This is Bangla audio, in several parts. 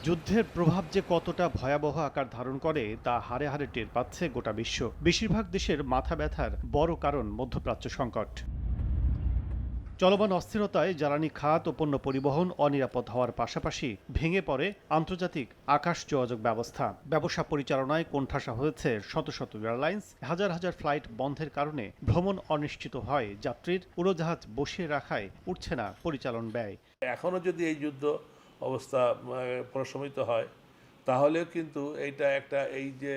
যুদ্ধের প্রভাব যে কতটা ভয়াবহ আকার ধারণ করে তা হাড়ে হাড়ে টের পাচ্ছে গোটা বিশ্ব। বেশিরভাগ দেশের মাথা ব্যথার বড় কারণ মধ্যপ্রাচ্য সংকট। চলমান অস্থিরতায় জ্বালানি খাত ও পণ্য পরিবহন অনিরাপদ হওয়ার পাশাপাশি ভেঙে পড়ে আন্তর্জাতিক আকাশ যোগাযোগ ব্যবস্থা। ব্যবসা পরিচালনায় কোণঠাসা হয়েছে শত শত এয়ারলাইন্স। হাজার হাজার ফ্লাইট বন্ধের কারণে ভ্রমণ অনিশ্চিত হয়, যাত্রীর উড়োজাহাজ বসিয়ে রাখায় উঠছে না পরিচালন ব্যয়। এখনও যদি এই যুদ্ধ অবস্থা প্রশমিত হয় তাহলেও কিন্তু এইটা একটা এই যে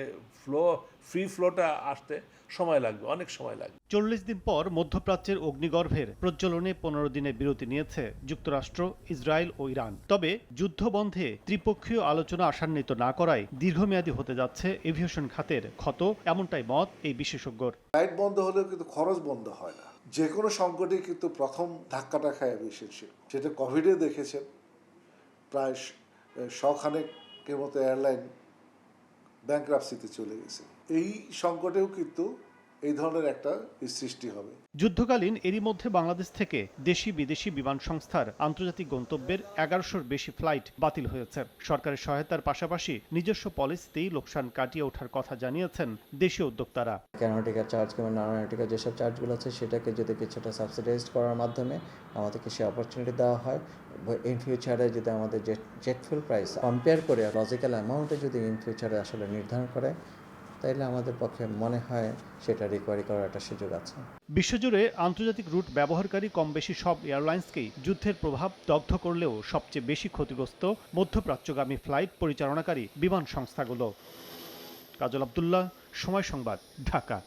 ফ্রি ফ্লোটা আসতে সময় লাগবে, অনেক সময় লাগবে। ৪০ দিন পর মধ্যপ্রাচ্যের অগ্নিগর্ভের প্রজ্বলনে ১৫ দিনের বিরতি নিয়েছে যুক্তরাষ্ট্র, ইসরায়েল ও ইরান। তবে যুদ্ধ বন্ধে ত্রিপক্ষীয় আলোচনা আশান্বিত না করায় দীর্ঘমেয়াদী হতে যাচ্ছে এভিয়েশন খাতের ক্ষত, এমনটাই মত এই বিশেষজ্ঞর। ফ্লাইট বন্ধ হলেও কিন্তু খরচ বন্ধ হয় না। যে কোনো সংকটে কিন্তু প্রথম ধাক্কাটা খায় এভিয়েশন শিল্প। সেটা কোভিডে দেখেছেন, প্রায় শখানেকের মতো এয়ারলাইন ব্যাংক্রাপসিতে চলে গেছে। এই সংকটেও কিন্তু এই ধরনের একটা সৃষ্টি হবে। যুদ্ধকালীন এরই মধ্যে বাংলাদেশ থেকে দেশি বিদেশি বিমান সংস্থার আন্তর্জাতিক গন্তব্যের ১১০০-র বেশি ফ্লাইট বাতিল হয়েছে। সরকারের সহায়তার পাশাপাশি নিজস্ব পলিসিতেই লোকসান কাটিয়ে ওঠার কথা জানিয়েছেন দেশীয় উদ্যোক্তারা। অ্যারোনটিক্যাল চার্জ কিংবা নন অ্যারোনটিক্যাল যেসব চার্জগুলো আছে সেটাকে যদি কিছুটা সাবসিডাইজড করার মাধ্যমে আমাদেরকে সে অপরচুনিটি দেওয়া হয়, ইন ফিউচারে যদি আমাদের জেট ফুয়েল প্রাইস কম্পেয়ার করে লজিক্যাল অ্যামাউন্টে যদি ইন ফিউচারে আসলে নির্ধারণ করে, তাইলে আমাদের পক্ষে মনে হয় সেটা রিকোয়ারি করার একটা সুযোগ আছে। বিশ্বজুড়ে আন্তর্জাতিক রুট ব্যবহারকারী কম বেশি সব এয়ারলাইন্সকেই যুদ্ধের প্রভাব দগ্ধ করলেও সবচেয়ে বেশি ক্ষতিগ্রস্ত মধ্যপ্রাচ্যগামী ফ্লাইট পরিচালনাকারী বিমান সংস্থাগুলো। কাজল আব্দুল্লাহ, সময় সংবাদ, ঢাকা।